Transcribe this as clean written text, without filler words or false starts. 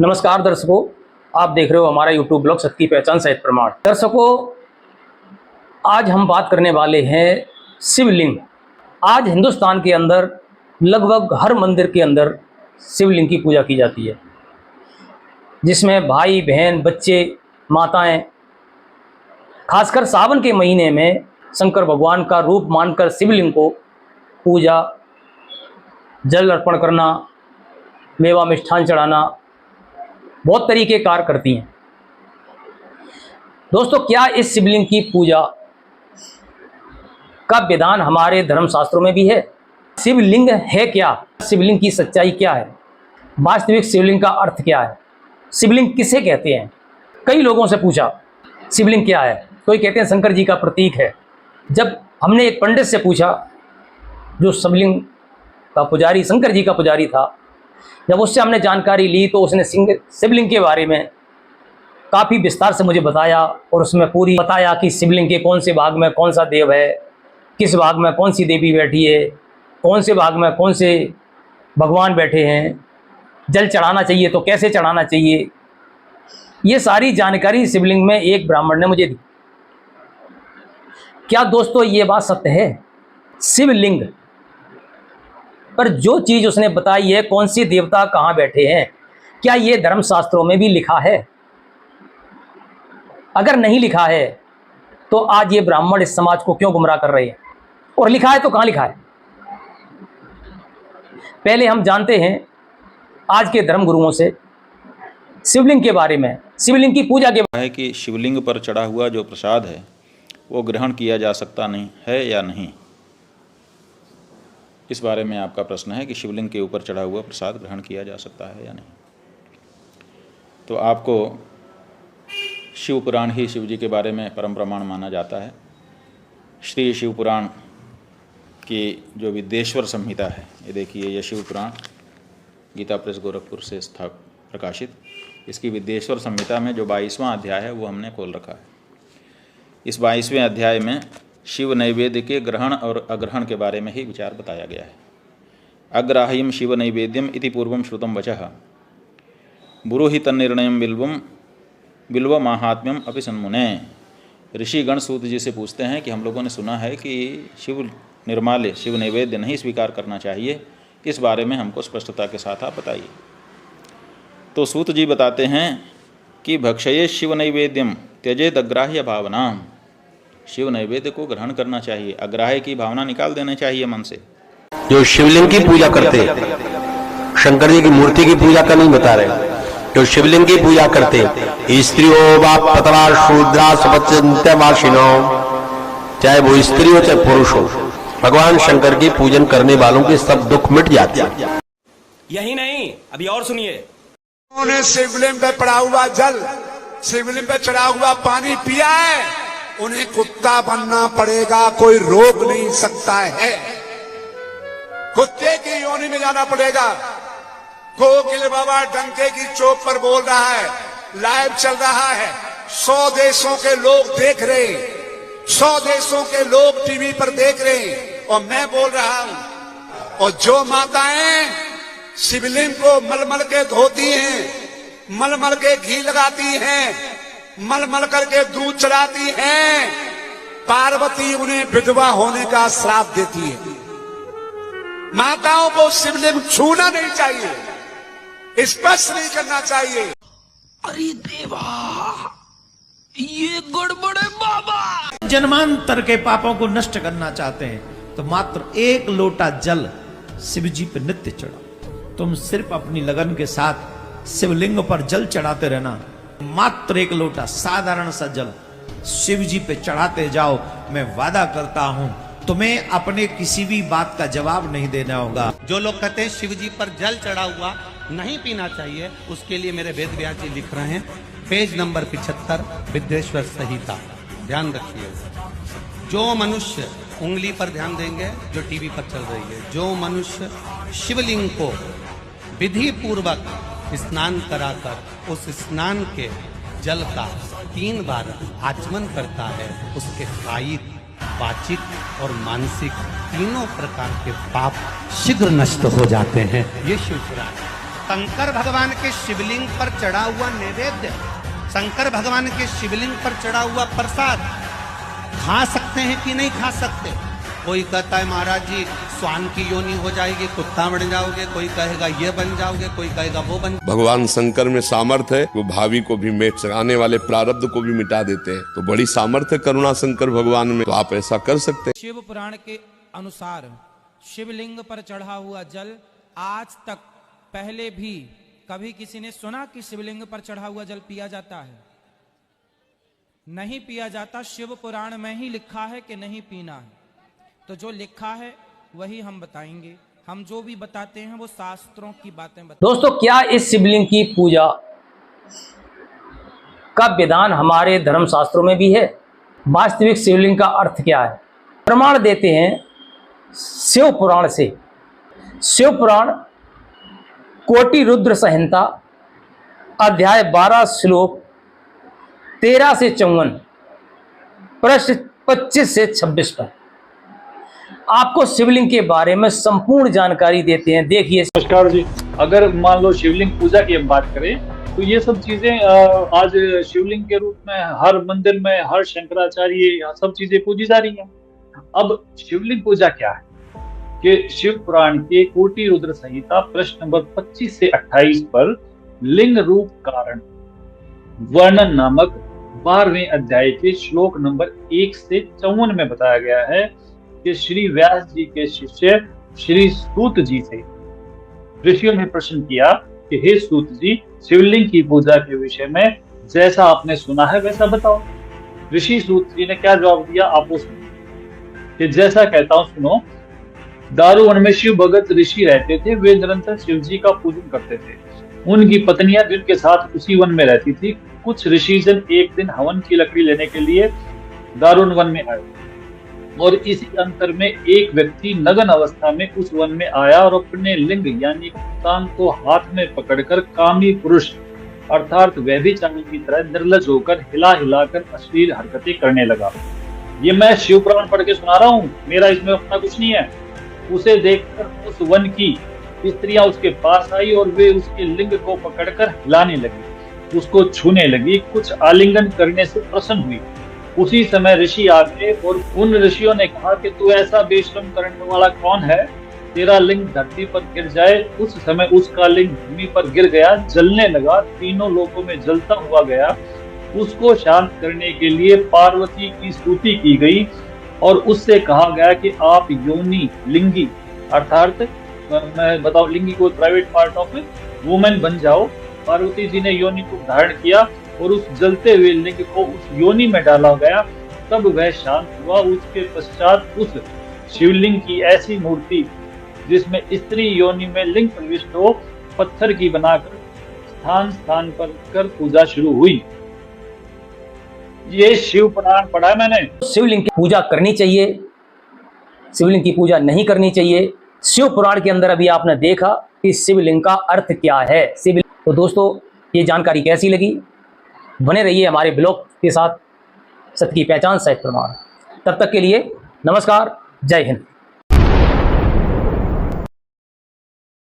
नमस्कार दर्शकों, आप देख रहे हो हमारा यूट्यूब ब्लॉग सत्य की पहचान सहित प्रमाण। दर्शकों, आज हम बात करने वाले हैं शिवलिंग। आज हिंदुस्तान के अंदर लगभग हर मंदिर के अंदर शिवलिंग की पूजा की जाती है, जिसमें भाई बहन बच्चे माताएं खासकर सावन के महीने में शंकर भगवान का रूप मानकर शिवलिंग को पूजा, जल अर्पण करना, मेवा मिष्ठान चढ़ाना, बहुत तरीके कार करती हैं। दोस्तों, क्या इस शिवलिंग की पूजा का विधान हमारे धर्मशास्त्रों में भी है? शिवलिंग है क्या? शिवलिंग की सच्चाई क्या है? वास्तविक शिवलिंग का अर्थ क्या है? शिवलिंग किसे कहते हैं? कई लोगों से पूछा शिवलिंग क्या है। कोई कहते हैं शंकर जी का प्रतीक है। जब हमने एक पंडित से पूछा जो शिवलिंग का पुजारी, शंकर जी का पुजारी था, जब उससे हमने जानकारी ली तो उसने शिवलिंग के बारे में काफ़ी विस्तार से मुझे बताया और उसमें पूरी बताया कि शिवलिंग के कौन से भाग में कौन सा देव है, किस भाग में कौन सी देवी बैठी है, कौन से भाग में कौन से भगवान बैठे हैं, जल चढ़ाना चाहिए तो कैसे चढ़ाना चाहिए। ये सारी जानकारी शिवलिंग में एक ब्राह्मण ने मुझे दी। क्या दोस्तों ये बात सत्य है? शिवलिंग पर जो चीज़ उसने बताई है, कौन सी देवता कहाँ बैठे हैं, क्या ये धर्मशास्त्रों में भी लिखा है? अगर नहीं लिखा है तो आज ये ब्राह्मण इस समाज को क्यों गुमराह कर रहे हैं? और लिखा है तो कहाँ लिखा है? पहले हम जानते हैं आज के धर्मगुरुओं से शिवलिंग के बारे में, शिवलिंग की पूजा के है कि शिवलिंग पर चढ़ा हुआ जो प्रसाद है वो ग्रहण किया जा सकता नहीं है या नहीं। इस बारे में आपका प्रश्न है कि शिवलिंग के ऊपर चढ़ा हुआ प्रसाद ग्रहण किया जा सकता है या नहीं। तो आपको शिव पुराण ही शिव जी के बारे में परम प्रमाण माना जाता है। श्री शिव पुराण की जो विद्येश्वर संहिता है, ये देखिए, ये शिव पुराण गीता प्रेस गोरखपुर से प्रकाशित, इसकी विद्येश्वर संहिता में जो 22वां अध्याय है वो हमने खोल रखा है। इस 22वें अध्याय में शिव नैवेद्य के ग्रहण और अग्रहण के बारे में ही विचार बताया गया है। अग्राह्यम शिव नैवेद्यम इति पूर्वम श्रुतम वचः बुरूहि तन्निर्णयम बिल्व माहात्म्यम अपि सन्मुने। ऋषिगण सूत जी से पूछते हैं कि हम लोगों ने सुना है कि शिव निर्माल्य, शिव नैवेद्य नहीं स्वीकार करना चाहिए, इस बारे में हमको स्पष्टता के साथ आप बताइए। तो सूत जी बताते हैं कि भक्षये शिव नैवेद्यम त्यजेद अग्राह्य भावना। शिव नैवेद्य को ग्रहण करना चाहिए, अग्राह्य की भावना निकाल देनी चाहिए मन से। जो शिवलिंग की पूजा करते, शंकर जी की मूर्ति की पूजा का नहीं बता रहे, जो शिवलिंग की पूजा करते, स्त्रियों व पतरा शूद्रा सपत्यवासिनो, चाहे वो स्त्री हो चाहे पुरुष हो, भगवान शंकर की पूजन करने वालों के सब दुख मिट जाते हैं। यही नहीं, अभी और सुनिए। उन्होंने शिवलिंग पे पड़ा हुआ जल, शिवलिंग पे चढ़ा हुआ पानी पिया है, उन्हें कुत्ता बनना पड़ेगा, कोई रोक नहीं सकता है। कुत्ते की योनि में जाना पड़ेगा। कोकिल बाबा डंके की चौक पर बोल रहा है, लाइव चल रहा है, 100 देशों के लोग देख रहे हैं, 100 देशों के लोग टीवी पर देख रहे हैं और मैं बोल रहा हूं। और जो माताएं शिवलिंग को मलमल के धोती हैं, मलमल के घी लगाती हैं, मलमल करके दूध चढ़ाती हैं, पार्वती उन्हें विधवा होने का श्राप देती है। माताओं को शिवलिंग छूना नहीं चाहिए, स्पर्श नहीं करना चाहिए। अरे देवा, ये गड़बड़ है बाबा। जन्मांतर के पापों को नष्ट करना चाहते हैं तो मात्र 1 लोटा जल शिव जी पे नित्य चढ़ाओ। तुम सिर्फ अपनी लगन के साथ शिवलिंग पर जल चढ़ाते रहना। मात्र 1 लोटा साधारण सा जल शिव जी पे चढ़ाते जाओ। मैं वादा करता हूं तुम्हें अपने किसी भी बात का जवाब नहीं देना होगा। जो लोग कहते हैं शिव जी पर जल चढ़ा हुआ नहीं पीना चाहिए, उसके लिए मेरे वेद व्यास जी लिख रहे हैं, पेज नंबर 75 विद्येश्वर संहिता। ध्यान रखिए, जो मनुष्य उंगली पर ध्यान देंगे जो टीवी पर चल रही है, जो मनुष्य शिवलिंग को विधि पूर्वक स्नान कराकर उस स्नान के जल का 3 बार आचमन करता है, उसके कायिक, वाचिक और मानसिक तीनों प्रकार के पाप शीघ्र नष्ट हो जाते हैं। ये शिव पुराण है। शंकर भगवान के शिवलिंग पर चढ़ा हुआ नैवेद्य, शंकर भगवान के शिवलिंग पर चढ़ा हुआ प्रसाद खा सकते हैं कि नहीं खा सकते? कोई कहता है महाराज जी स्वान की योनि हो जाएगी, कुत्ता बन जाओगे, कोई कहेगा ये बन जाओगे, कोई कहेगा वो बन। भगवान शंकर में सामर्थ्य है, वो भावी को भी मिट, आने वाले प्रारब्ध को भी मिटा देते हैं। तो बड़ी सामर्थ्य करुणा शंकर भगवान में, तो आप ऐसा कर सकते हैं। शिव पुराण के अनुसार शिवलिंग पर चढ़ा हुआ जल आज तक पहले भी कभी किसी ने सुना कि शिवलिंग पर चढ़ा हुआ जल पिया जाता है? नहीं पिया जाता। शिव पुराण में ही लिखा है कि नहीं पीना है। तो जो लिखा है वही हम बताएंगे। हम जो भी बताते हैं वो शास्त्रों की बातें बताते हैं। दोस्तों, क्या इस शिवलिंग की पूजा का विधान हमारे धर्म शास्त्रों में भी है? वास्तविक शिवलिंग का अर्थ क्या है? प्रमाण देते हैं शिव पुराण से। शिव पुराण कोटि रुद्र संहिता अध्याय 12 श्लोक 13 से 54, प्रश्न 25 से 26 पर आपको शिवलिंग के बारे में संपूर्ण जानकारी देते हैं। देखिए। नमस्कार जी। अगर मान लो शिवलिंग पूजा की हम बात करें तो ये सब चीजें आज शिवलिंग के रूप में हर मंदिर में, हर शंकराचार्य, सब चीजें पूजी जा रही हैं। अब शिवलिंग पूजा क्या है कि शिव पुराण के कोटि रुद्र संहिता प्रश्न नंबर 25 से 28 पर लिंग रूप कारण वर्णन नामक 12वें अध्याय के श्लोक नंबर 1 से 54 में बताया गया है कि श्री व्यास जी के शिष्य श्री सूत जी से ऋषियों ने प्रश्न किया कि हे सूत जी, शिवलिंग की पूजा के विषय में जैसा आपने सुना है वैसा बताओ। ऋषि सूत जी ने क्या जवाब दिया आपको सुनो कि जैसा कहता हूं सुनो। दारुवन में शिव भगत ऋषि रहते थे। वे निरंतर शिव जी का पूजन करते थे। उनकी पत्नियां भी उनके साथ उसी वन में रहती थी। कुछ ऋषिजन एक दिन हवन की लकड़ी लेने के लिए दारुण वन में आए और इसी अंतर में एक व्यक्ति नग्न अवस्था में उस वन में आया और अपने लिंग यानी टांग को हाथ में पकड़कर कामी पुरुष अर्थात व्यभिचारी की तरह निर्लज होकर हिला हिलाकर अश्लील हरकतें करने लगा। ये मैं शिव पुराण पढ़ के सुना रहा हूँ, मेरा इसमें अपना कुछ नहीं है। उसे देखकर उस वन की स्त्रियां उसके पास आई और वे उसके लिंग को पकड़कर हिलाने लगी, उसको छूने लगी, कुछ आलिंगन करने से प्रसन्न हुई। उसी समय ऋषि आ गए और उन ऋषियों ने कहा कि तू ऐसा बेशरम करने वाला कौन है, तेरा लिंग धरती पर गिर जाए। उस समय उसका लिंग भूमि पर गिर गया, जलने लगा, तीनों लोकों में जलता हुआ गया। उसको शांत करने के लिए पार्वती की स्तुति की गई और उससे कहा गया कि आप योनि लिंगी अर्थात मैं बताओ लिंगी को प्राइवेट पार्ट ऑफ वुमेन बन जाओ। पार्वती जी ने योनि को धारण किया और उस जलते हुए लिंग को उस योनि में डाला गया, तब वह शांत हुआ। उसके पश्चात उस शिवलिंग की ऐसी मूर्ति जिसमें स्त्री योनि में लिंग प्रविष्ट हो, पत्थर की बनाकर स्थान स्थान पर कर पूजा शुरू हुई। ये शिव पुराण पढ़ा है मैंने। शिवलिंग की पूजा करनी चाहिए, शिवलिंग की पूजा नहीं करनी चाहिए। शिव पुराण के अंदर अभी आपने देखा कि शिवलिंग का अर्थ क्या है। शिवलिंग। तो दोस्तों, ये जानकारी कैसी लगी? बने रहिए हमारे ब्लॉग के साथ, सत्य की पहचान सत्य प्रमाण। तब तक के लिए नमस्कार, जय हिंद।